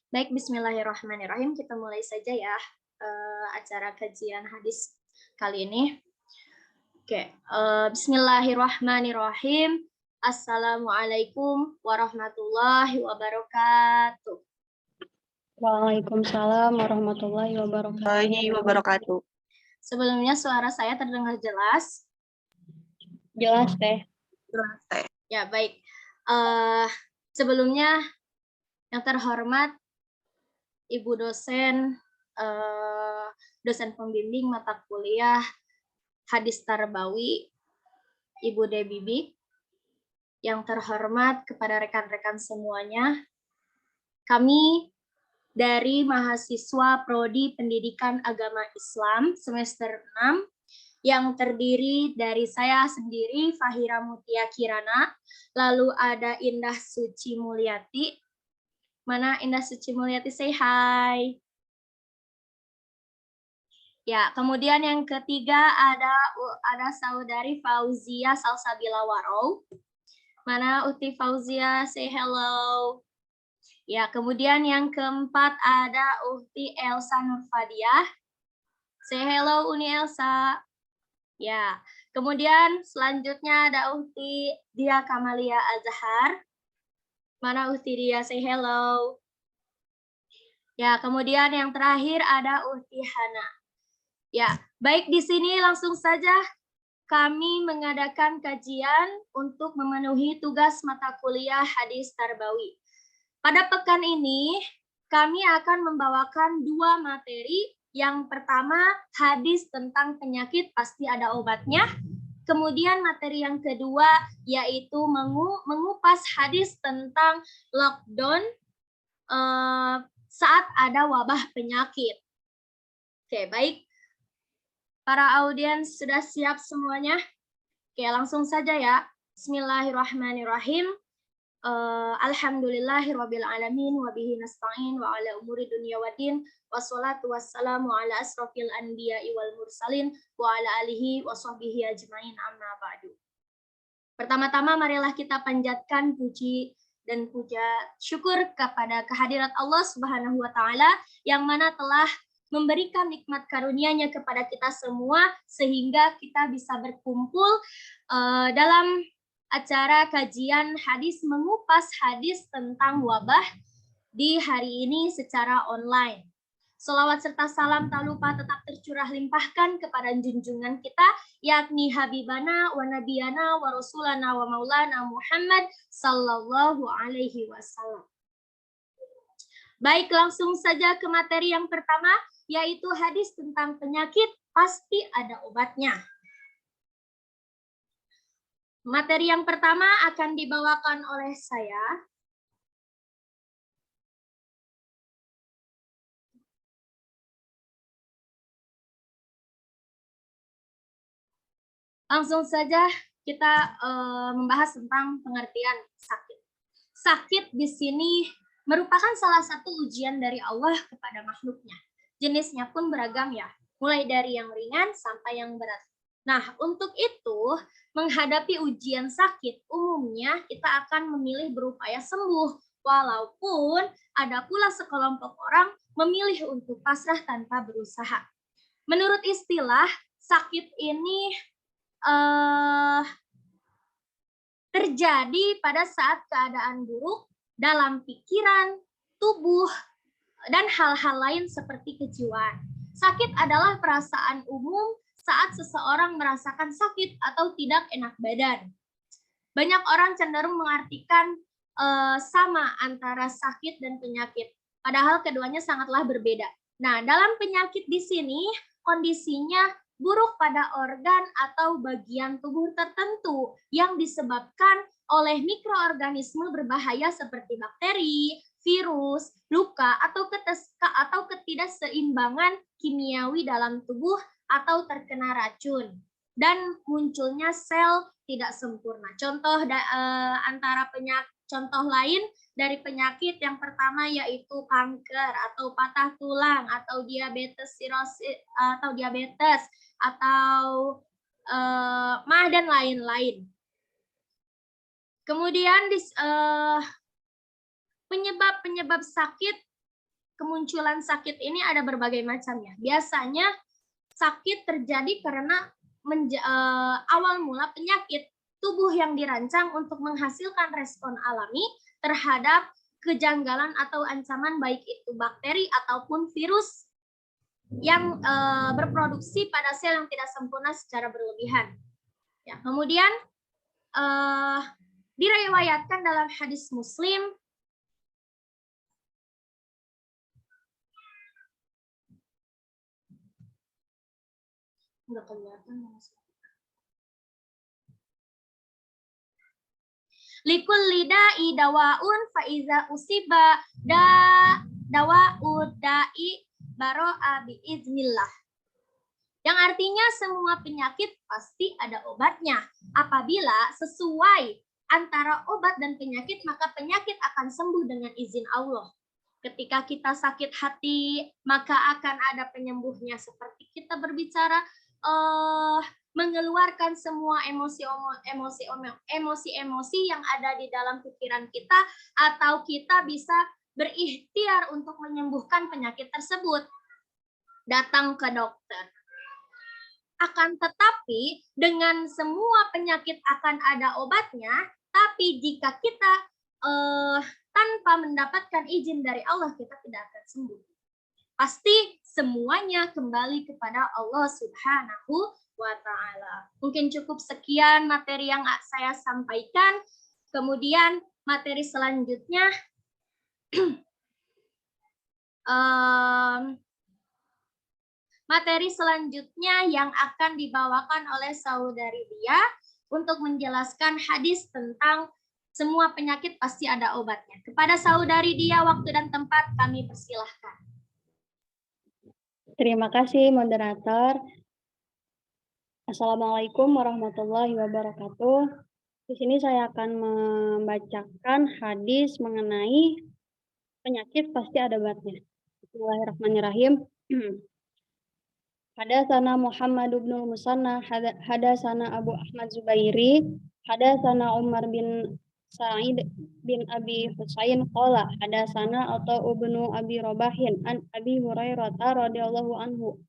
Baik, bismillahirrahmanirrahim. Kita mulai saja ya acara kajian hadis kali ini. Oke, bismillahirrahmanirrahim. Assalamualaikum warahmatullahi wabarakatuh. Waalaikumsalam warahmatullahi wabarakatuh. Sebelumnya suara saya terdengar jelas? Jelas teh. Jelas teh. Ya, baik. Sebelumnya yang terhormat Ibu dosen, dosen pembimbing mata kuliah Hadis Tarbawi, Ibu Debibi, yang terhormat kepada rekan-rekan semuanya, kami dari mahasiswa Prodi Pendidikan Agama Islam semester 6 yang terdiri dari saya sendiri, Fahira Mutia Kirana, lalu ada Indah Suci Mulyati. Mana Indah Suci Mulyati? Say hi. Ya, kemudian yang ketiga ada saudari Fauzia Salsabila Warau. Mana Uti Fauzia? Say hello. Ya, kemudian yang keempat ada Uti Elsa Nurfadiah. Say hello Uni Elsa. Ya, kemudian selanjutnya ada Uti Dia Kamalia Azhar. Mana Uti Dia? Say hello. Ya, kemudian yang terakhir ada Uti Hana. Ya, baik, di sini langsung saja kami mengadakan kajian untuk memenuhi tugas mata kuliah Hadis Tarbawi. Pada pekan ini, kami akan membawakan dua materi. Yang pertama, hadis tentang penyakit pasti ada obatnya. Kemudian materi yang kedua, yaitu mengupas hadis tentang lockdown saat ada wabah penyakit. Oke, baik. Para audiens sudah siap semuanya? Oke, langsung saja ya. Bismillahirrahmanirrahim. Alhamdulillahirabbil alamin wa bihi nasta'in wa ala umuri dunya waddin wassalatu wassalamu ala asrofil anbiya'i wal mursalin wa ala alihi wa sahbihi ajmain amma ba'du. Pertama-tama marilah kita panjatkan puji dan puja syukur kepada kehadirat Allah Subhanahu wa taala yang mana telah memberikan nikmat karunia-Nya kepada kita semua sehingga kita bisa berkumpul dalam acara kajian hadis, mengupas hadis tentang wabah di hari ini secara online. Sholawat serta salam tak lupa tetap tercurah limpahkan kepada junjungan kita, yakni Habibana wa Nabiyana wa Rasulana wa Maulana Muhammad sallallahu alaihi wasallam. Baik, langsung saja ke materi yang pertama, yaitu hadis tentang penyakit pasti ada obatnya. Materi yang pertama akan dibawakan oleh saya. Langsung saja kita membahas tentang pengertian sakit. Sakit di sini merupakan salah satu ujian dari Allah kepada makhluknya. Jenisnya pun beragam ya, mulai dari yang ringan sampai yang berat. Nah, untuk itu, menghadapi ujian sakit, umumnya kita akan memilih berupaya sembuh, walaupun ada pula sekelompok orang memilih untuk pasrah tanpa berusaha. Menurut istilah, sakit ini terjadi pada saat keadaan buruk dalam pikiran, tubuh, dan hal-hal lain seperti kejiwaan. Sakit adalah perasaan umum saat seseorang merasakan sakit atau tidak enak badan. Banyak orang cenderung mengartikan sama antara sakit dan penyakit, padahal keduanya sangatlah berbeda. Nah, dalam penyakit di sini kondisinya buruk pada organ atau bagian tubuh tertentu yang disebabkan oleh mikroorganisme berbahaya seperti bakteri, virus, luka, atau ketidakseimbangan kimiawi dalam tubuh atau terkena racun, dan munculnya sel tidak sempurna. Contoh contoh lain dari penyakit yang pertama yaitu kanker atau patah tulang atau diabetes sirosis atau diabetes atau mah dan lain-lain. Kemudian penyebab sakit kemunculan sakit ini ada berbagai macamnya. Biasanya sakit terjadi karena awal mula penyakit tubuh yang dirancang untuk menghasilkan respon alami terhadap kejanggalan atau ancaman baik itu bakteri ataupun virus yang berproduksi pada sel yang tidak sempurna secara berlebihan. Ya, kemudian diriwayatkan dalam hadis Muslim nggak kelihatan. Likul lida'i dawaun faiza usiba dawa'ud da'i baro'a biiznillah. Yang artinya semua penyakit pasti ada obatnya. Apabila sesuai antara obat dan penyakit, maka penyakit akan sembuh dengan izin Allah. Ketika kita sakit hati, maka akan ada penyembuhnya. Seperti kita berbicara, mengeluarkan semua emosi-emosi yang ada di dalam pikiran kita, atau kita bisa berikhtiar untuk menyembuhkan penyakit tersebut. Datang ke dokter. Akan tetapi dengan semua penyakit akan ada obatnya, tapi jika kita tanpa mendapatkan izin dari Allah, kita tidak akan sembuh. Pasti semuanya kembali kepada Allah Subhanahu wa Ta'ala. Mungkin cukup sekian materi yang saya sampaikan. Kemudian materi selanjutnya yang akan dibawakan oleh saudari Dia untuk menjelaskan hadis tentang semua penyakit pasti ada obatnya. Kepada saudari Dia, waktu dan tempat kami persilahkan. Terima kasih, moderator. Assalamualaikum warahmatullahi wabarakatuh. Di sini saya akan membacakan hadis mengenai penyakit pasti ada obatnya. Bismillahirrahmanirrahim. Hadatsana Muhammad bin Musanna, hadatsana Abu Ahmad Zubairi, hadatsana Umar bin Sa'id bin Abi Husain qala hadatsana Atha bin Abi Rabahin an Abi Hurairah radhiyallahu anhu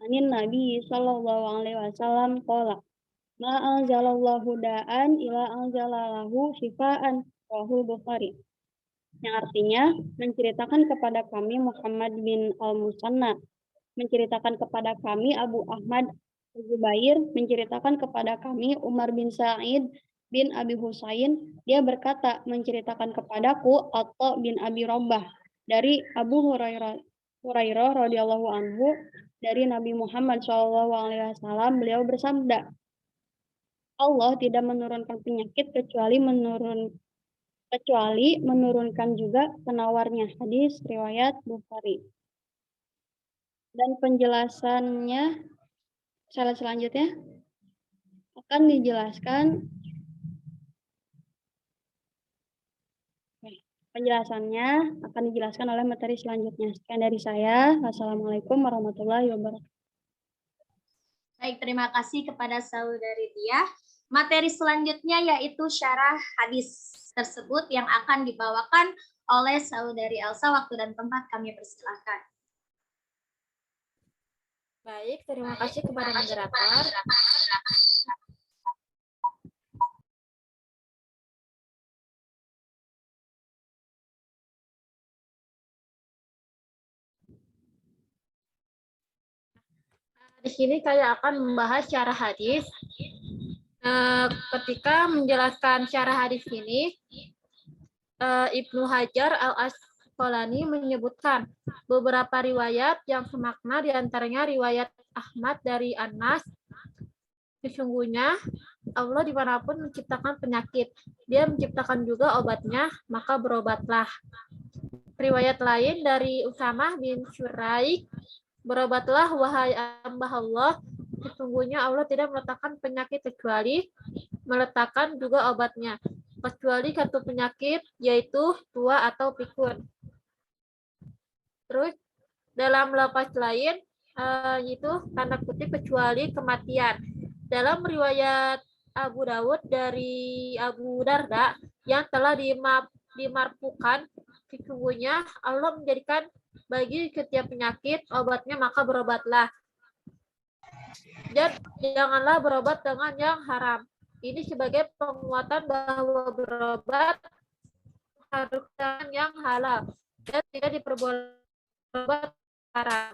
anin Nabi sallallahu alaihi wasallam qala ma anzalallahu da'an ila anzalalahu shifaan rahul Bukhari. Yang artinya menceritakan kepada kami Muhammad bin Al-Musanna, menceritakan kepada kami Abu Ahmad Zubair, menceritakan kepada kami Umar bin Sa'id bin Abi Husain, dia berkata menceritakan kepadaku Atha bin Abi Rabah dari Abu Hurairah radhiyallahu anhu dari Nabi Muhammad SAW, beliau bersabda, Allah tidak menurunkan penyakit kecuali menurunkan juga penawarnya. Hadis riwayat Bukhari. Dan penjelasannya selanjutnya akan dijelaskan. Penjelasannya akan dijelaskan oleh materi selanjutnya. Sekian dari saya. Wassalamualaikum warahmatullahi wabarakatuh. Baik, terima kasih kepada saudari Dia. Materi selanjutnya yaitu syarah hadis tersebut yang akan dibawakan oleh saudari Elsa. Waktu dan tempat kami persilahkan. Baik, terima kasih kepada moderator. Di sini saya akan membahas syarah hadis. Ketika menjelaskan syarah hadis ini, Ibnu Hajar Al-Asqalani menyebutkan beberapa riwayat yang semakna, diantaranya riwayat Ahmad dari Anas. Sesungguhnya Allah dimanapun menciptakan penyakit, Dia menciptakan juga obatnya, maka berobatlah. Riwayat lain dari Usamah bin Syuraik, berobatlah wahai hamba Allah, sesungguhnya Allah tidak meletakkan penyakit kecuali meletakkan juga obatnya, kecuali satu penyakit yaitu tua atau pikun. Terus dalam lafaz lain itu tanda kutip kecuali kematian. Dalam riwayat Abu Dawud dari Abu Darda yang telah dimarfukan, sesungguhnya Allah menjadikan bagi setiap penyakit obatnya, maka berobatlah. Dan janganlah berobat dengan yang haram. Ini sebagai penguatan bahwa berobat harus dengan yang halal dan tidak diperbolehkan obat haram.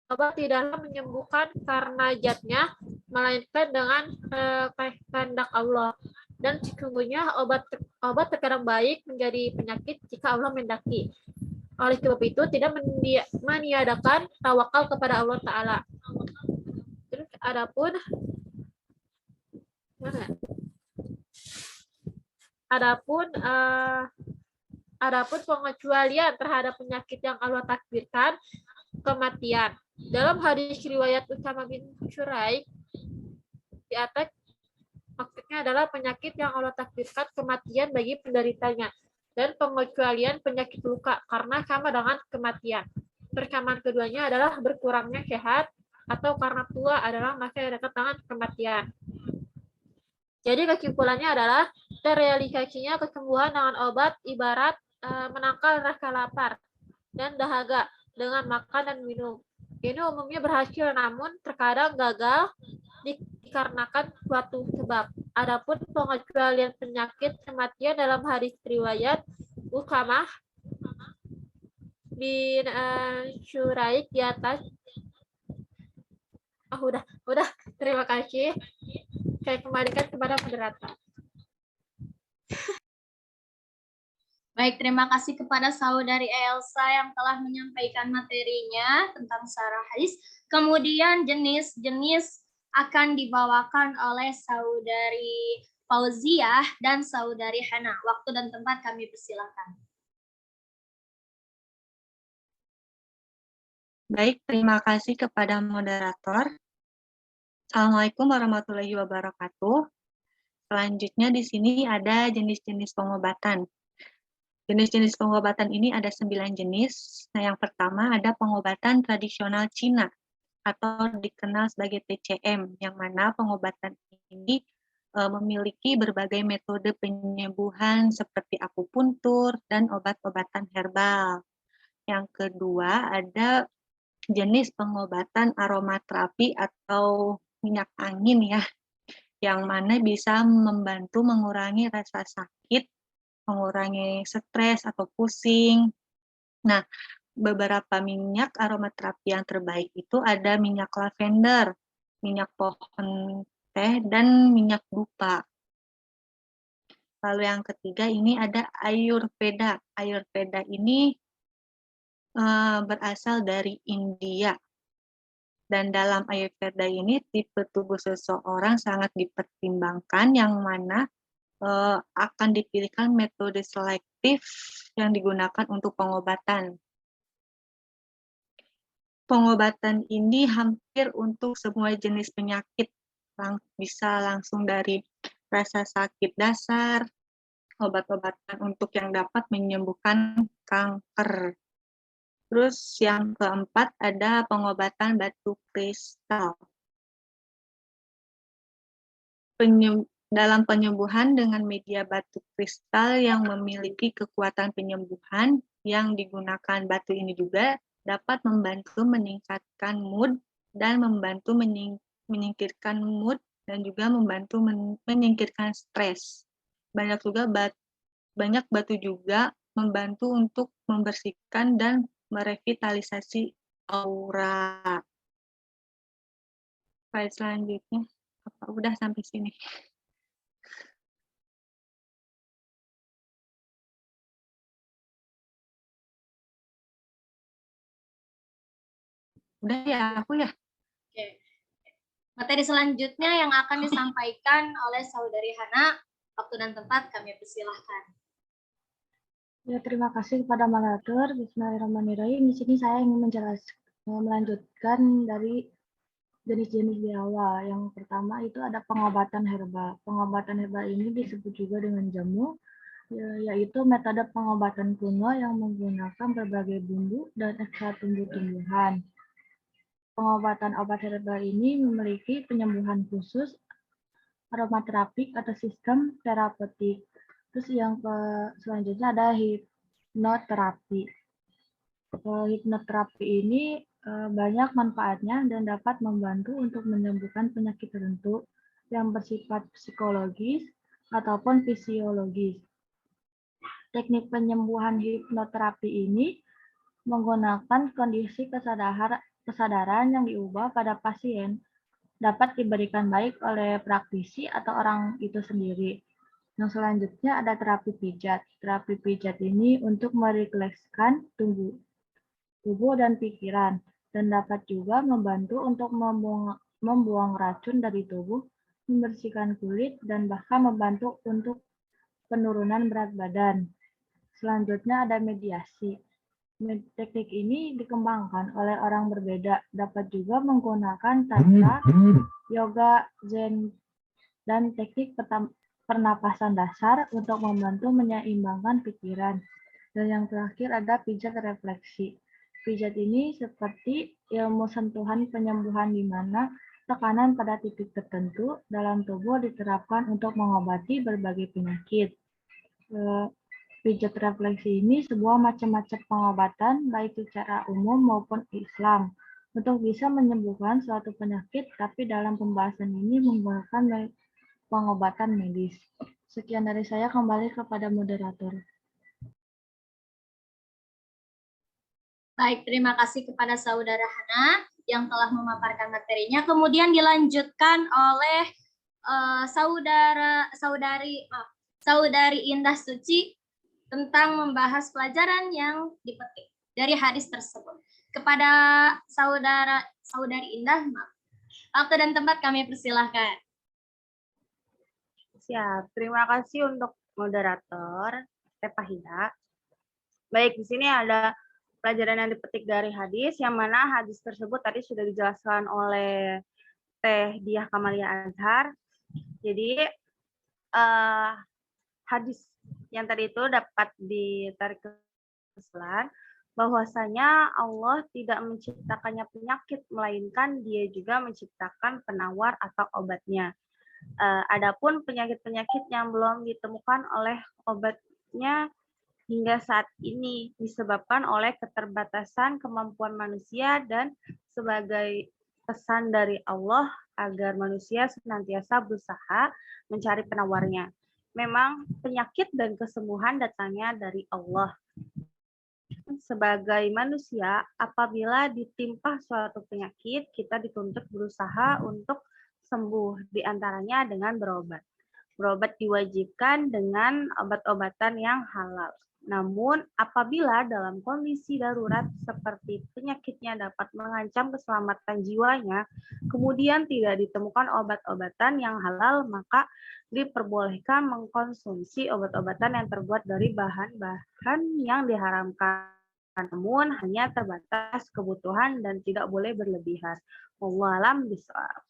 Obat tidaklah menyembuhkan karena zatnya, melainkan dengan kehendak Allah. Dan sesungguhnya obat terkadang baik menjadi penyakit jika Allah mendaki. Oleh sebab itu tidak meniadakan tawakal kepada Allah Ta'ala. Terus adapun pengecualian terhadap penyakit yang Allah takdirkan, kematian. Dalam hadis riwayat Usama bin Syuraik di atas, maksudnya adalah penyakit yang Allah takdirkan kematian bagi penderitanya, dan pengecualian penyakit luka karena sama dengan kematian. Persamaan keduanya adalah berkurangnya sehat atau karena tua adalah masa yang dekat dengan kematian. Jadi kesimpulannya adalah terrealisasinya kesembuhan dengan obat ibarat menangkal rasa lapar dan dahaga dengan makan dan minum. Ini umumnya berhasil, namun terkadang gagal dikarenakan suatu sebab. Adapun pengecualian penyakit kematian dalam hadis riwayat Usama bin Syuraik di atas. Udah. Terima kasih. Saya kembalikan kepada moderator. Baik, terima kasih kepada saudari Elsa yang telah menyampaikan materinya tentang syarah hadis. Kemudian jenis-jenis akan dibawakan oleh saudari Fauziah dan saudari Hana. Waktu dan tempat kami persilakan. Baik, terima kasih kepada moderator. Assalamualaikum warahmatullahi wabarakatuh. Selanjutnya di sini ada jenis-jenis pengobatan. Jenis-jenis pengobatan ini ada 9 jenis. Nah, yang pertama ada pengobatan tradisional Cina atau dikenal sebagai TCM, yang mana pengobatan ini memiliki berbagai metode penyembuhan seperti akupuntur dan obat-obatan herbal. Yang kedua ada jenis pengobatan aromaterapi atau minyak angin ya, yang mana bisa membantu mengurangi rasa sakit, mengurangi stres atau pusing. Nah, beberapa minyak aromaterapi yang terbaik itu ada minyak lavender, minyak pohon teh, dan minyak dupa. Lalu yang ketiga ini ada Ayurveda. Ayurveda ini berasal dari India. Dan dalam Ayurveda ini tipe tubuh seseorang sangat dipertimbangkan, yang mana akan dipilihkan metode selektif yang digunakan untuk pengobatan. Pengobatan ini hampir untuk semua jenis penyakit, bisa langsung dari rasa sakit dasar, obat-obatan untuk yang dapat menyembuhkan kanker. Terus yang keempat ada pengobatan batu kristal. Dalam penyembuhan dengan media batu kristal yang memiliki kekuatan penyembuhan, yang digunakan batu ini juga dapat membantu meningkatkan mood dan membantu menyingkirkan mood dan juga membantu menyingkirkan stres. Banyak batu juga membantu untuk membersihkan dan merevitalisasi aura. Slide selanjutnya. Udah sampai sini. Udah ya, aku ya. Oke. Materi selanjutnya yang akan disampaikan oleh saudari Hana, waktu dan tempat kami persilahkan. Ya, terima kasih kepada moderator. Bismillahirrahmanirrahim. Di sini saya ingin melanjutkan dari jenis-jenis di awal. Yang pertama itu ada pengobatan herbal. Pengobatan herbal ini disebut juga dengan jamu, yaitu metode pengobatan kuno yang menggunakan berbagai bumbu dan ekstrak tumbuh-tumbuhan. Pengobatan obat herbal ini memiliki penyembuhan khusus, aromaterapik atau sistem terapeutik. Terus yang selanjutnya ada hipnoterapi. Hipnoterapi ini banyak manfaatnya dan dapat membantu untuk menyembuhkan penyakit tertentu yang bersifat psikologis ataupun fisiologis. Teknik penyembuhan hipnoterapi ini menggunakan kondisi kesadaran yang diubah pada pasien dapat diberikan baik oleh praktisi atau orang itu sendiri. Yang selanjutnya ada terapi pijat. Terapi pijat ini untuk merilekskan tubuh dan pikiran dan dapat juga membantu untuk membuang racun dari tubuh, membersihkan kulit, dan bahkan membantu untuk penurunan berat badan. Selanjutnya ada mediasi. Teknik ini dikembangkan oleh orang berbeda, dapat juga menggunakan tantra, yoga, zen, dan teknik pernapasan dasar untuk membantu menyeimbangkan pikiran. Dan yang terakhir ada pijat refleksi. Pijat ini seperti ilmu sentuhan penyembuhan di mana tekanan pada titik tertentu dalam tubuh diterapkan untuk mengobati berbagai penyakit. Pijat refleksi ini sebuah macam-macam pengobatan baik secara umum maupun Islam untuk bisa menyembuhkan suatu penyakit, tapi dalam pembahasan ini menggunakan pengobatan medis. Sekian dari saya, kembali kepada moderator. Baik, terima kasih kepada Saudara Hana yang telah memaparkan materinya. Kemudian dilanjutkan oleh Saudari Indah Suci tentang membahas pelajaran yang dipetik dari hadis tersebut. Kepada Saudari Indah, waktu dan tempat kami persilahkan. Siap, terima kasih untuk moderator Teh Pahira. Baik, di sini ada pelajaran yang dipetik dari hadis, yang mana hadis tersebut tadi sudah dijelaskan oleh Teh Diah Kamalia Azhar. Jadi hadis yang tadi itu dapat ditarik kesimpulan bahwasanya Allah tidak menciptakannya penyakit, melainkan Dia juga menciptakan penawar atau obatnya. Adapun penyakit-penyakit yang belum ditemukan oleh obatnya hingga saat ini disebabkan oleh keterbatasan kemampuan manusia dan sebagai pesan dari Allah agar manusia senantiasa berusaha mencari penawarnya. Memang penyakit dan kesembuhan datangnya dari Allah. Sebagai manusia, apabila ditimpa suatu penyakit, kita dituntut berusaha untuk sembuh, diantaranya dengan berobat. Berobat diwajibkan dengan obat-obatan yang halal. Namun, apabila dalam kondisi darurat seperti penyakitnya dapat mengancam keselamatan jiwanya, kemudian tidak ditemukan obat-obatan yang halal, maka diperbolehkan mengkonsumsi obat-obatan yang terbuat dari bahan-bahan yang diharamkan. Namun, hanya terbatas kebutuhan dan tidak boleh berlebihan. Wallahu a'lam bishawab.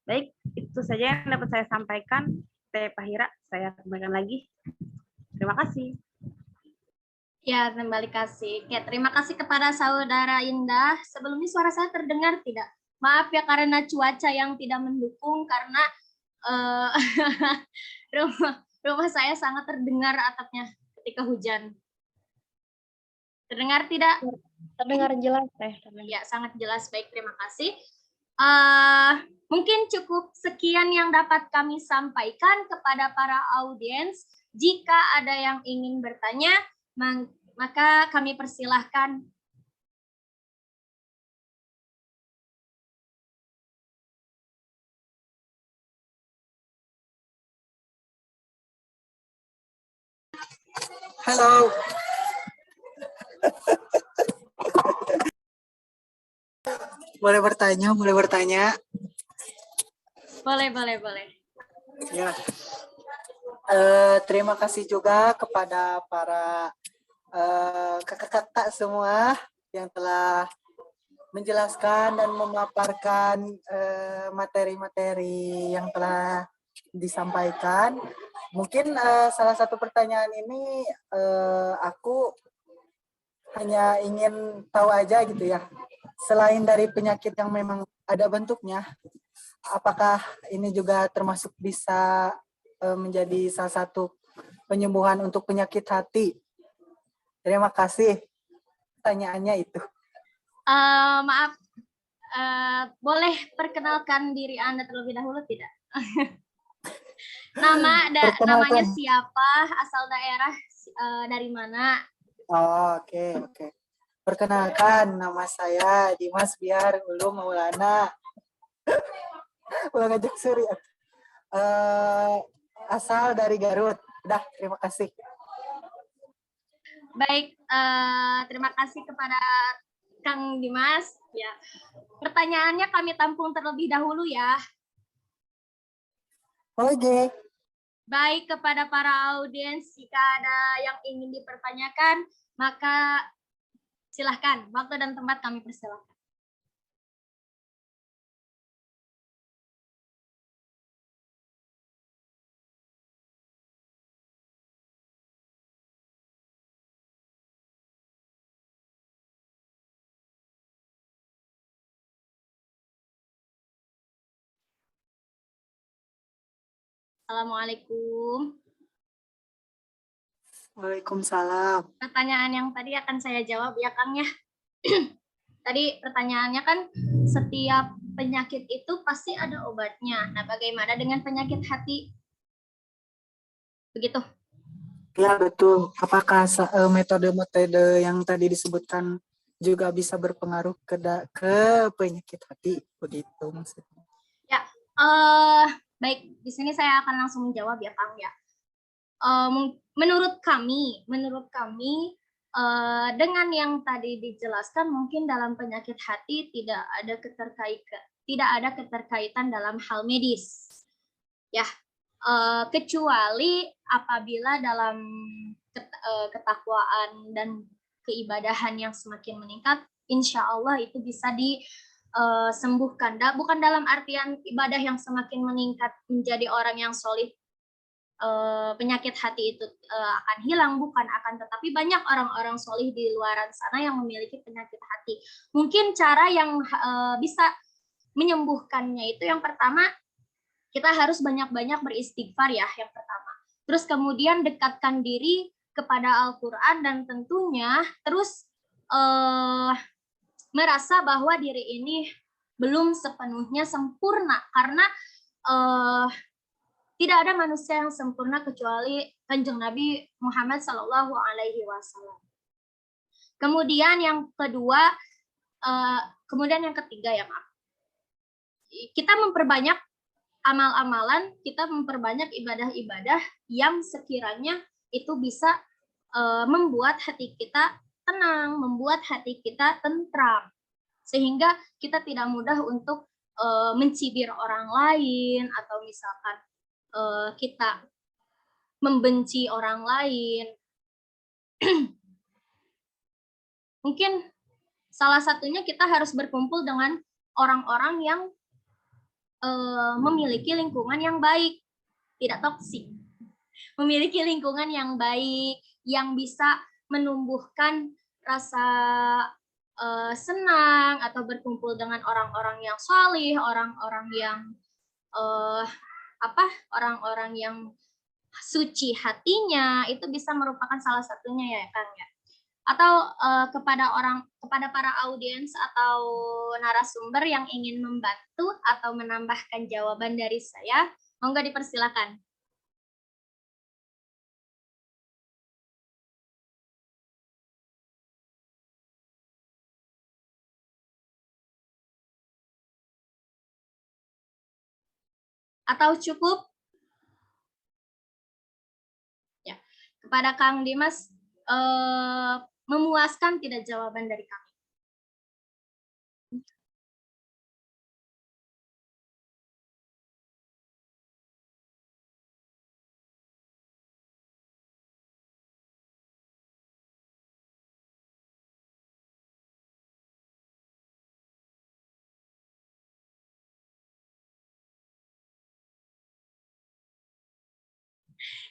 Baik, itu saja yang dapat saya sampaikan. Teh Pahira, saya kembalikan lagi. Terima kasih. Ya, kembali kasih. Oke, terima kasih kepada Saudara Indah. Sebelumnya suara saya terdengar tidak? Maaf ya karena cuaca yang tidak mendukung, karena rumah saya sangat terdengar atapnya ketika hujan. Terdengar tidak? Terdengar jelas, Teh. Ya, sangat jelas. Baik, terima kasih. Mungkin cukup sekian yang dapat kami sampaikan kepada para audiens. Jika ada yang ingin bertanya, maka kami persilahkan. Halo. Boleh bertanya? Boleh. Ya. Terima kasih juga kepada para kakak-kakak semua yang telah menjelaskan dan memaparkan materi-materi yang telah disampaikan. Mungkin salah satu pertanyaan ini aku hanya ingin tahu aja gitu ya. Selain dari penyakit yang memang ada bentuknya, apakah ini juga termasuk bisa menjadi salah satu penyembuhan untuk penyakit hati? Terima kasih. pertanyaannya itu. Maaf, boleh perkenalkan diri Anda terlebih dahulu tidak? Namanya Perkenalkan. siapa, asal daerah dari mana? Oh, oke. Perkenalkan, nama saya Dimas Biar Ulu Maulana. Ulang aja, sorry. Asal dari Garut. Udah, terima kasih. Baik, terima kasih kepada Kang Dimas. Ya, pertanyaannya kami tampung terlebih dahulu ya. Oke. Baik, kepada para audiens, jika ada yang ingin dipertanyakan, maka silahkan. Waktu dan tempat kami persilahkan. Assalamualaikum. Waalaikumsalam. Pertanyaan yang tadi akan saya jawab ya, Kang ya. Tadi pertanyaannya kan setiap penyakit itu pasti ada obatnya. Nah, bagaimana dengan penyakit hati? Begitu. Ya, betul. Apakah metode-metode yang tadi disebutkan juga bisa berpengaruh ke penyakit hati? Begitu maksudnya. Ya, baik. Di sini saya akan langsung menjawab ya, Kang ya. Menurut kami, dengan yang tadi dijelaskan, mungkin dalam penyakit hati tidak ada keterkaitan dalam hal medis, ya, kecuali apabila dalam ketakwaan dan keibadahan yang semakin meningkat, insya Allah itu bisa disembuhkan. Bukan dalam artian ibadah yang semakin meningkat menjadi orang yang solih, penyakit hati itu akan hilang, bukan, akan tetapi banyak orang-orang solih di luaran sana yang memiliki penyakit hati. Mungkin cara yang bisa menyembuhkannya itu yang pertama, kita harus banyak-banyak beristighfar ya, yang pertama. Terus kemudian dekatkan diri kepada Al-Quran dan tentunya terus merasa bahwa diri ini belum sepenuhnya sempurna, karena tidak ada manusia yang sempurna kecuali Kanjeng Nabi Muhammad Sallallahu Alaihi Wasallam. Kemudian yang kedua, kemudian yang ketiga ya, Maaf. Kita memperbanyak amal-amalan, kita memperbanyak ibadah-ibadah yang sekiranya itu bisa membuat hati kita tenang, membuat hati kita tentram, sehingga kita tidak mudah untuk mencibir orang lain atau misalkan kita membenci orang lain. Mungkin salah satunya kita harus berkumpul dengan orang-orang yang memiliki lingkungan yang baik, tidak toksik. Memiliki lingkungan yang baik, yang bisa menumbuhkan rasa senang, atau berkumpul dengan orang-orang yang salih, orang-orang yang orang-orang yang suci hatinya, itu bisa merupakan salah satunya ya, Kang ya. Atau kepada para audiens atau narasumber yang ingin membantu atau menambahkan jawaban dari saya, monggo dipersilakan. Atau cukup? Ya, kepada Kang Dimas, memuaskan tidak jawaban dari kami?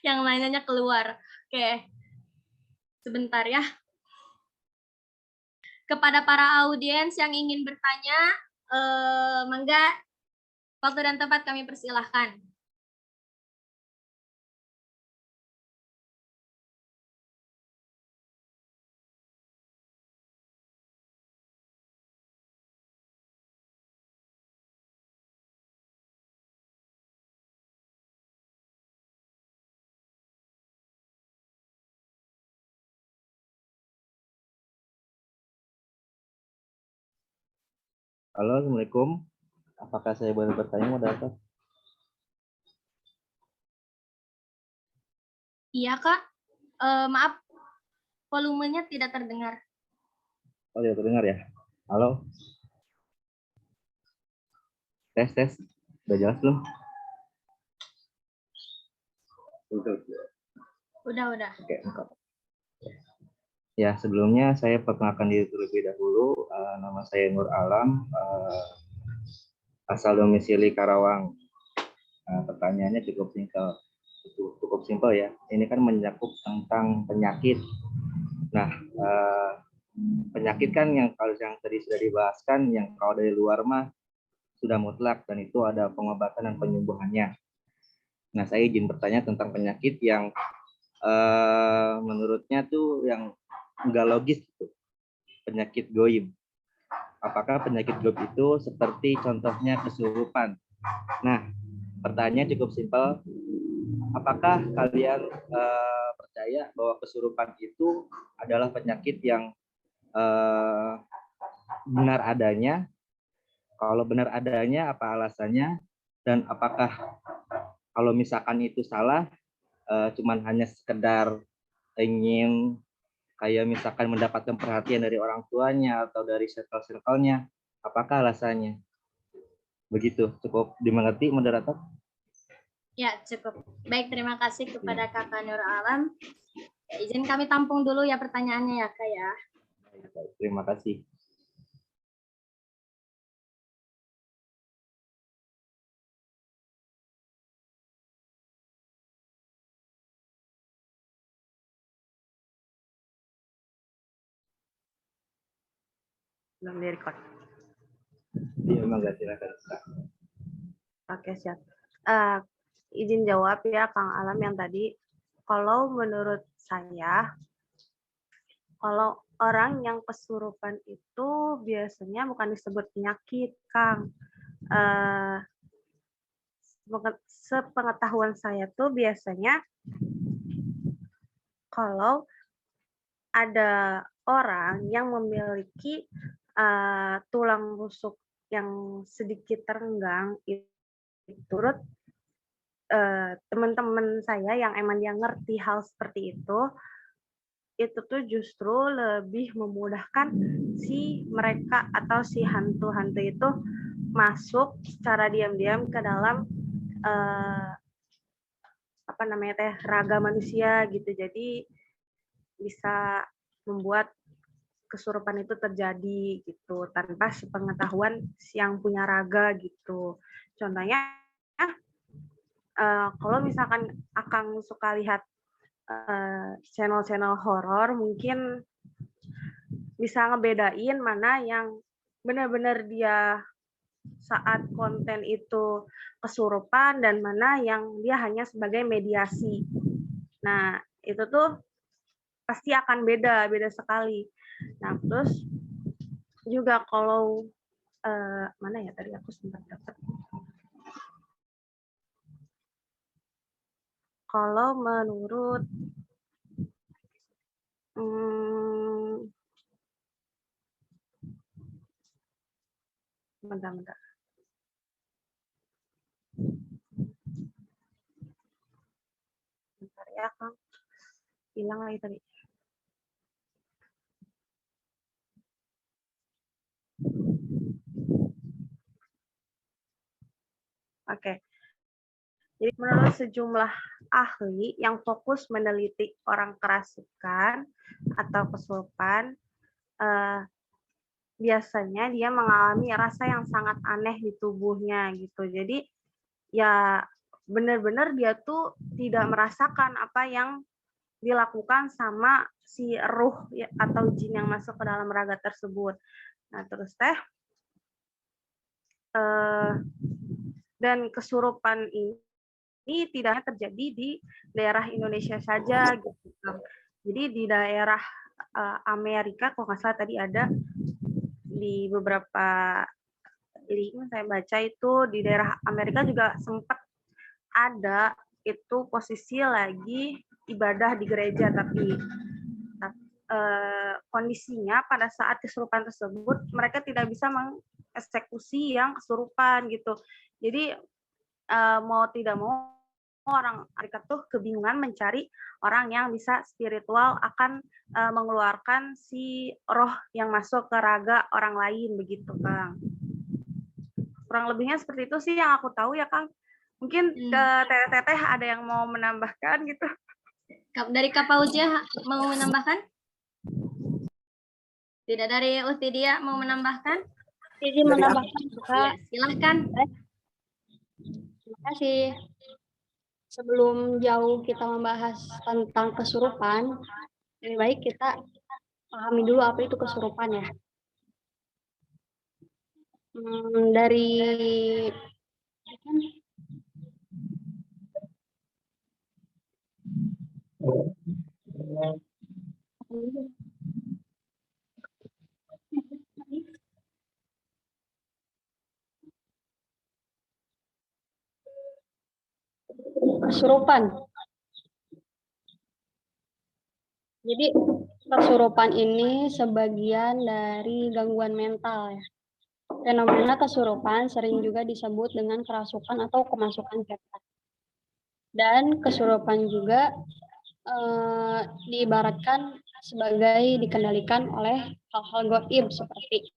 Yang lainnya keluar. Oke, sebentar ya. Kepada para audiens yang ingin bertanya, mangga, waktu dan tempat kami persilahkan. Halo, Assalamualaikum. Apakah saya boleh bertanya, moderator? Iya, Kak. Maaf, volumenya tidak terdengar. Oh, tidak terdengar ya? Halo? Tes, tes. Udah jelas belum? Udah. Oke, lengkap. Ya, sebelumnya saya perkenalkan diri terlebih dahulu. Nama saya Nur Alam, asal domisili Karawang. Pertanyaannya cukup simpel ya. Ini kan mencakup tentang penyakit. Nah, penyakit kan yang kalau yang tadi sudah dibahaskan, yang kalau dari luar mah sudah mutlak dan itu ada pengobatan dan penyembuhannya. Nah, saya izin bertanya tentang penyakit yang menurutnya tuh yang enggak logis gitu. Penyakit goib. Apakah penyakit goib itu seperti contohnya kesurupan? Nah, pertanyaannya cukup simpel. Apakah kalian percaya bahwa kesurupan itu adalah penyakit yang benar adanya? Kalau benar adanya, apa alasannya? Dan apakah kalau misalkan itu salah, cuman hanya sekedar ingin kayak misalkan mendapatkan perhatian dari orang tuanya atau dari circle-circle-nya, apakah alasannya? Begitu, cukup dimengerti, moderator? Ya, cukup. Baik, terima kasih kepada Kakak Nur Alam. Ya, izin kami tampung dulu ya pertanyaannya ya, Kak ya. Terima kasih. Belum direkod. Iya, mangga silakan. Oke, siap. Izin jawab ya, Kang Alam yang tadi. Kalau menurut saya, kalau orang yang kesurupan itu biasanya bukan disebut penyakit, Kang. Sepengetahuan saya tuh biasanya kalau ada orang yang memiliki tulang rusuk yang sedikit terenggang, itu turut teman-teman saya yang emang dia ngerti hal seperti itu tuh justru lebih memudahkan si mereka atau si hantu-hantu itu masuk secara diam-diam ke dalam raga manusia gitu. Jadi bisa membuat kesurupan itu terjadi gitu tanpa sepengetahuan yang punya raga gitu. Contohnya kalau misalkan Akang suka lihat channel-channel horor, mungkin bisa ngebedain mana yang benar-benar dia saat konten itu kesurupan dan mana yang dia hanya sebagai mediasi. Nah, itu tuh pasti akan beda sekali. Nah, terus juga kalau mana ya tadi aku sempat dapat. Kalau menurut bentar. Bentar ya, Kang. Hilang lagi tadi. Oke. Jadi menurut sejumlah ahli yang fokus meneliti orang kerasukan atau kesurupan, biasanya dia mengalami rasa yang sangat aneh di tubuhnya gitu. Jadi ya benar-benar dia tuh tidak merasakan apa yang dilakukan sama si ruh atau jin yang masuk ke dalam raga tersebut. Nah terus dan kesurupan ini tidak terjadi di daerah Indonesia saja gitu. Jadi di daerah Amerika kalau nggak salah tadi ada di beberapa link saya baca itu di daerah Amerika juga sempat ada itu posisi lagi ibadah di gereja tapi kondisinya pada saat kesurupan tersebut mereka tidak bisa eksekusi yang kesurupan gitu. Jadi mau tidak mau orang Arikat tuh kebingungan mencari orang yang bisa spiritual akan mengeluarkan si roh yang masuk ke raga orang lain begitu, Kang. Kurang lebihnya seperti itu sih yang aku tahu ya, Kang. Mungkin ke Teteh ada yang mau menambahkan gitu. Dari Kak Fauzia mau menambahkan? Tidak, dari Utidia mau menambahkan? Izin Dari menambahkan, Ya, Kak. silahkan. Terima kasih. Sebelum jauh kita membahas tentang kesurupan, lebih baik kita pahami dulu apa itu kesurupan ya. Dari kesurupan. Jadi kesurupan ini sebagian dari gangguan mental ya. Fenomena kesurupan sering juga disebut dengan kerasukan atau kemasukan setan. Dan kesurupan juga diibaratkan sebagai dikendalikan oleh hal-hal gaib seperti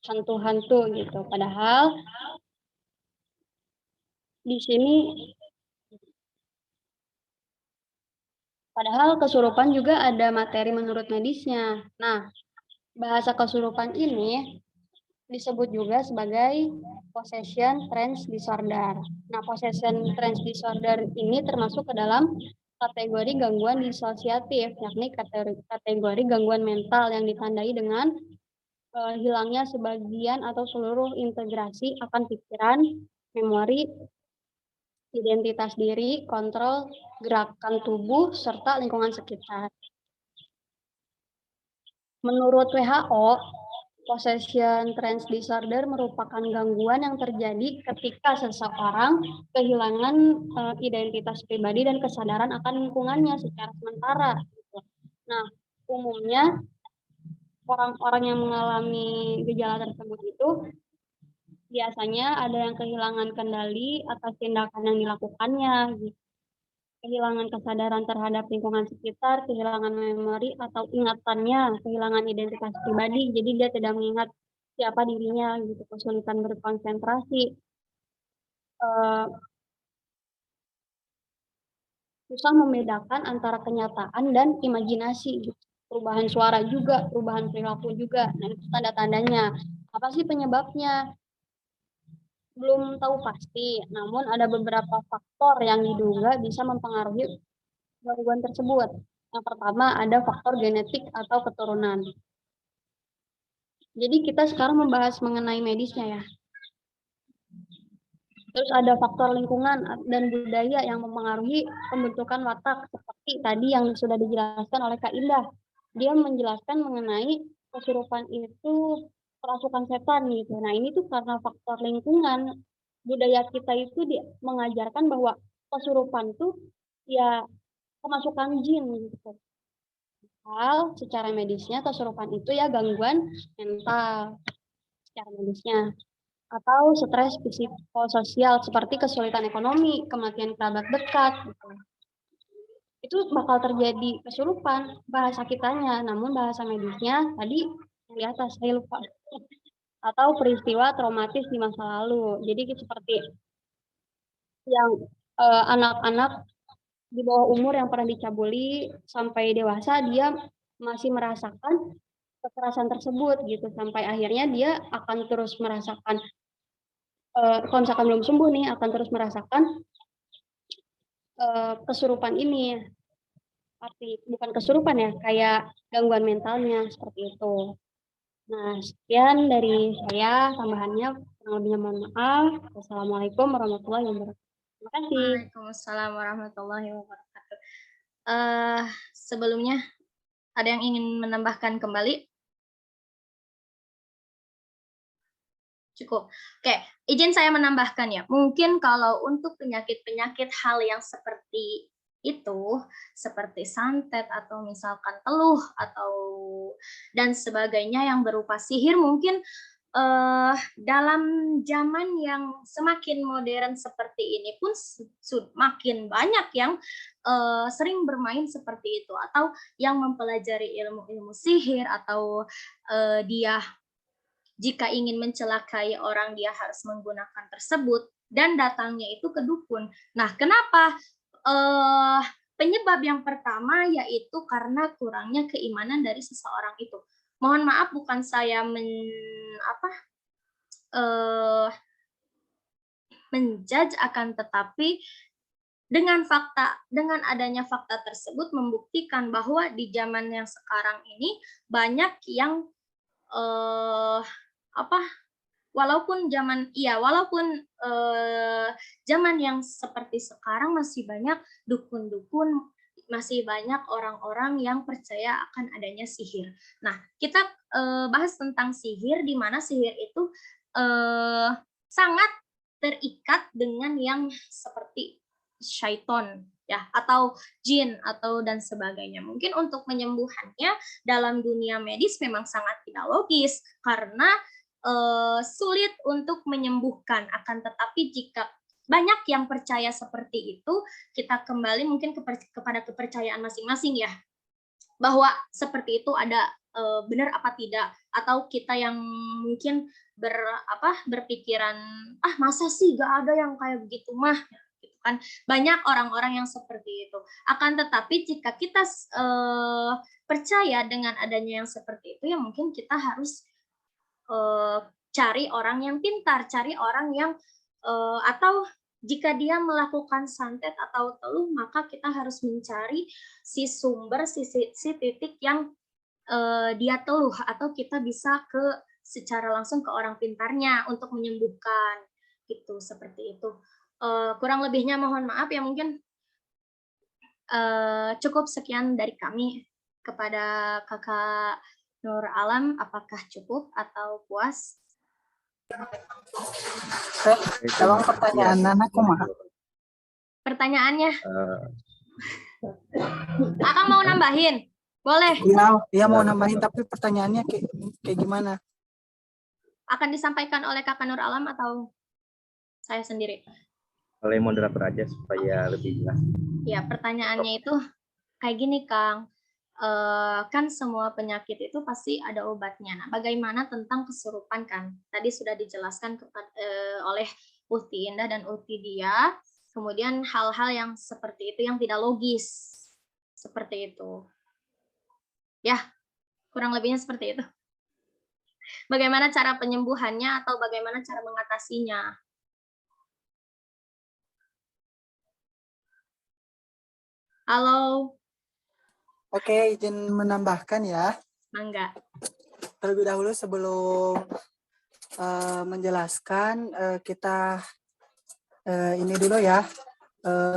hantu-hantu gitu. Padahal di sini kesurupan juga ada materi menurut medisnya. Nah, bahasa kesurupan ini disebut juga sebagai possession trance disorder. Nah, possession trance disorder ini termasuk ke dalam kategori gangguan disosiatif, yakni kategori gangguan mental yang ditandai dengan hilangnya sebagian atau seluruh integrasi akan pikiran, memori, identitas diri, kontrol gerakan tubuh, serta lingkungan sekitar. Menurut WHO, possession trance disorder merupakan gangguan yang terjadi ketika seseorang kehilangan identitas pribadi dan kesadaran akan lingkungannya secara sementara. Nah, umumnya orang-orang yang mengalami gejala tersebut itu biasanya ada yang kehilangan kendali atas tindakan yang dilakukannya, gitu. Kehilangan kesadaran terhadap lingkungan sekitar, kehilangan memori atau ingatannya, kehilangan identitas pribadi, jadi dia tidak mengingat siapa dirinya, gitu. Kesulitan berkonsentrasi, susah membedakan antara kenyataan dan imajinasi, gitu. Perubahan suara juga, perubahan perilaku juga. Nah, itu tanda-tandanya. Apa sih penyebabnya? Belum tahu pasti, namun ada beberapa faktor yang diduga bisa mempengaruhi gangguan tersebut. Yang pertama ada faktor genetik atau keturunan. Jadi kita sekarang membahas mengenai medisnya ya. Terus ada faktor lingkungan dan budaya yang mempengaruhi pembentukan watak seperti tadi yang sudah dijelaskan oleh Kak Indah. Dia menjelaskan mengenai kesurupan itu kerasukan setan gitu. Nah, ini tuh karena faktor lingkungan. Budaya kita itu mengajarkan bahwa kesurupan tuh ya kemasukan jin gitu. Hal secara medisnya kesurupan itu ya gangguan mental secara medisnya atau stres psikososial seperti kesulitan ekonomi, kematian kerabat dekat gitu. Itu bakal terjadi kesurupan bahasa kitanya, namun bahasa medisnya tadi di atas saya lupa. Atau peristiwa traumatis di masa lalu. Jadi seperti yang anak-anak di bawah umur yang pernah dicabuli sampai dewasa dia masih merasakan kekerasan tersebut gitu sampai akhirnya dia akan terus merasakan kalau misalkan belum sembuh nih akan terus merasakan kesurupan ini. Arti bukan kesurupan ya, kayak gangguan mentalnya seperti itu. Nah, sekian dari saya, tambahannya kurang lebihnya mohon maaf. Wassalamualaikum warahmatullahi wabarakatuh. Terima kasih. Waalaikumsalam warahmatullahi wabarakatuh. Sebelumnya, ada yang ingin menambahkan kembali? Cukup. Oke, izin saya menambahkan ya. Mungkin kalau untuk penyakit-penyakit hal yang seperti itu, seperti santet atau misalkan teluh atau dan sebagainya yang berupa sihir, mungkin dalam zaman yang semakin modern seperti ini pun makin banyak yang sering bermain seperti itu, atau yang mempelajari ilmu-ilmu sihir, atau dia jika ingin mencelakai orang dia harus menggunakan tersebut, dan datangnya itu ke dukun. Nah, kenapa? Penyebab yang pertama yaitu karena kurangnya keimanan dari seseorang itu. Mohon maaf, bukan saya menjudge, akan tetapi dengan adanya fakta tersebut membuktikan bahwa di zaman yang sekarang ini banyak yang walaupun zaman yang seperti sekarang masih banyak dukun-dukun, masih banyak orang-orang yang percaya akan adanya sihir. Nah, kita bahas tentang sihir, di mana sihir itu sangat terikat dengan yang seperti syaiton, ya, atau jin, atau dan sebagainya. Mungkin untuk menyembuhannya dalam dunia medis memang sangat tidak logis, karena sulit untuk menyembuhkan. Akan tetapi jika banyak yang percaya seperti itu, kita kembali mungkin kepada kepercayaan masing-masing, ya, bahwa seperti itu ada benar apa tidak, atau kita yang mungkin berpikiran masa sih gak ada yang kayak begitu mah, gitu kan. Banyak orang-orang yang seperti itu. Akan tetapi jika kita percaya dengan adanya yang seperti itu, ya mungkin kita harus cari orang yang pintar, cari orang yang atau jika dia melakukan santet atau teluh, maka kita harus mencari si sumber, si titik yang dia teluh, atau kita bisa secara langsung ke orang pintarnya untuk menyembuhkan, gitu, seperti itu. Kurang lebihnya mohon maaf, ya mungkin cukup sekian dari kami. Kepada Kakak Nur Alam, apakah cukup atau puas? Dalam pertanyaan anak kumaha? Pertanyaannya, Akang mau nambahin? Boleh. Iya mau nambahin, tapi pertanyaannya kayak gimana? Akan disampaikan oleh Kakak Nur Alam atau saya sendiri? Oleh moderator aja supaya lebih jelas. Ya, pertanyaannya itu kayak gini, Kang. Kan semua penyakit itu pasti ada obatnya. Nah, bagaimana tentang kesurupan, kan? Tadi sudah dijelaskan oleh Uhti Indah dan Uhti Dia. Kemudian hal-hal yang seperti itu yang tidak logis. Seperti itu. Ya, kurang lebihnya seperti itu. Bagaimana cara penyembuhannya atau bagaimana cara mengatasinya? Halo. Oke, izin menambahkan ya. Mangga. Terlebih dahulu sebelum menjelaskan, kita ini dulu ya.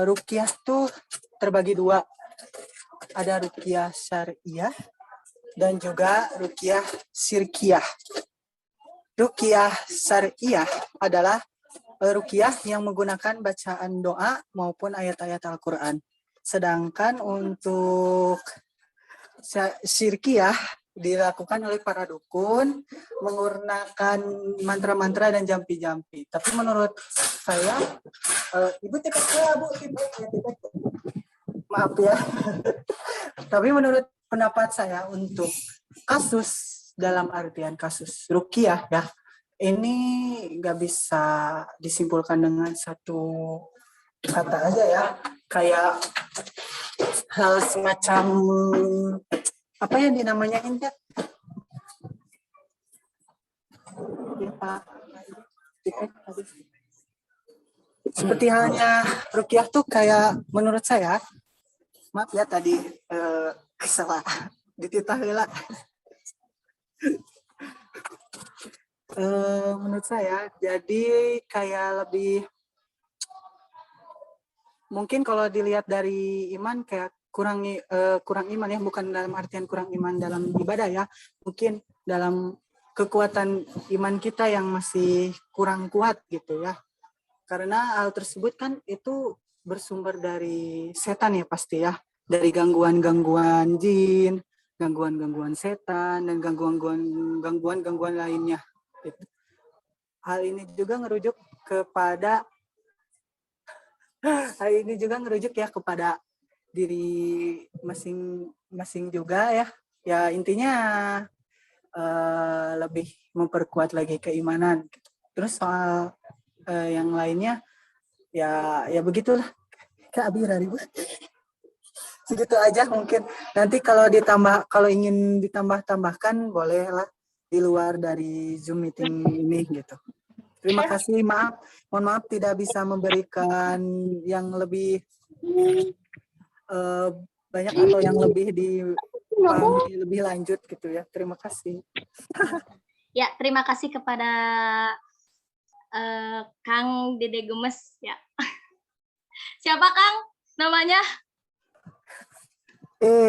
Ruqyah tuh terbagi dua. Ada ruqyah syariah dan juga ruqyah syirkiyah. Ruqyah syariah adalah ruqyah yang menggunakan bacaan doa maupun ayat-ayat Al-Quran. Sedangkan untuk syirkiyah dilakukan oleh para dukun menggunakan mantra-mantra dan jampi-jampi. Tapi menurut saya, Ibu tipe Bu, maaf ya. Tapi menurut pendapat saya untuk kasus, dalam artian kasus ruqyah ya, ini nggak bisa disimpulkan dengan satu kata aja ya. Kayak hal semacam apa yang dinamanya Indah? Seperti halnya ruqyah tuh kayak menurut saya, maaf ya tadi salah dititah heula. Menurut saya jadi kayak lebih mungkin kalau dilihat dari iman kayak kurang iman ya, bukan dalam artian kurang iman dalam ibadah ya, mungkin dalam kekuatan iman kita yang masih kurang kuat gitu ya, karena hal tersebut kan itu bersumber dari setan ya pasti ya, dari gangguan-gangguan jin, gangguan-gangguan setan, dan gangguan-gangguan lainnya. Gitu. Hal ini juga ngerujuk kepada ya kepada diri masing-masing juga ya. Ya intinya lebih memperkuat lagi keimanan. Terus soal yang lainnya ya begitulah. Kak Abi ribut. Segitu aja mungkin. Nanti kalau ingin ditambahkan bolehlah di luar dari Zoom meeting ini gitu. Terima kasih, mohon maaf tidak bisa memberikan yang lebih banyak atau yang lebih dipahami lebih lanjut gitu ya. Terima kasih. Ya, terima kasih kepada Kang Dede Gemes ya. Siapa Kang namanya?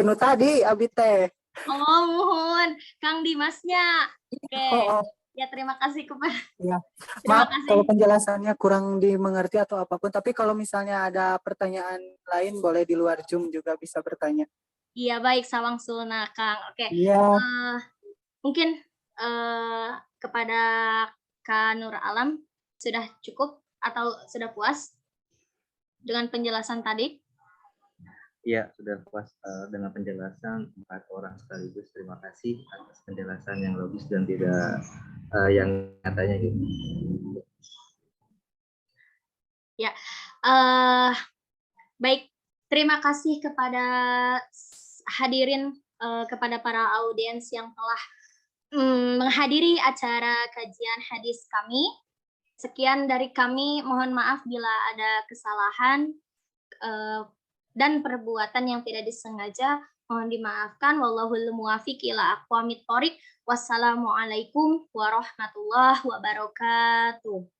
Nu tadi Abi teh. Oh, mohon Kang Dimasnya. Oke. Oh. Ya, terima kasih kepada. Ya. Terima Maaf kasih. kalau penjelasannya kurang dimengerti atau apapun, tapi kalau misalnya ada pertanyaan lain boleh di luar Zoom juga bisa bertanya. Iya, baik Sawang Suna Kang. Oke. Iya. Mungkin kepada Kak Nur Alam sudah cukup atau sudah puas dengan penjelasan tadi? Iya, sudah puas dengan penjelasan 4 orang sekaligus. Terima kasih atas penjelasan yang logis dan tidak yang katanya gitu. Ya, baik. Terima kasih kepada hadirin, kepada para audiens yang telah menghadiri acara kajian hadis kami. Sekian dari kami. Mohon maaf bila ada kesalahan dan perbuatan yang tidak disengaja, mohon dimaafkan. Wallahul muwaffiq ila aqwamit thoriq. Wassalamualaikum warahmatullahi wabarakatuh.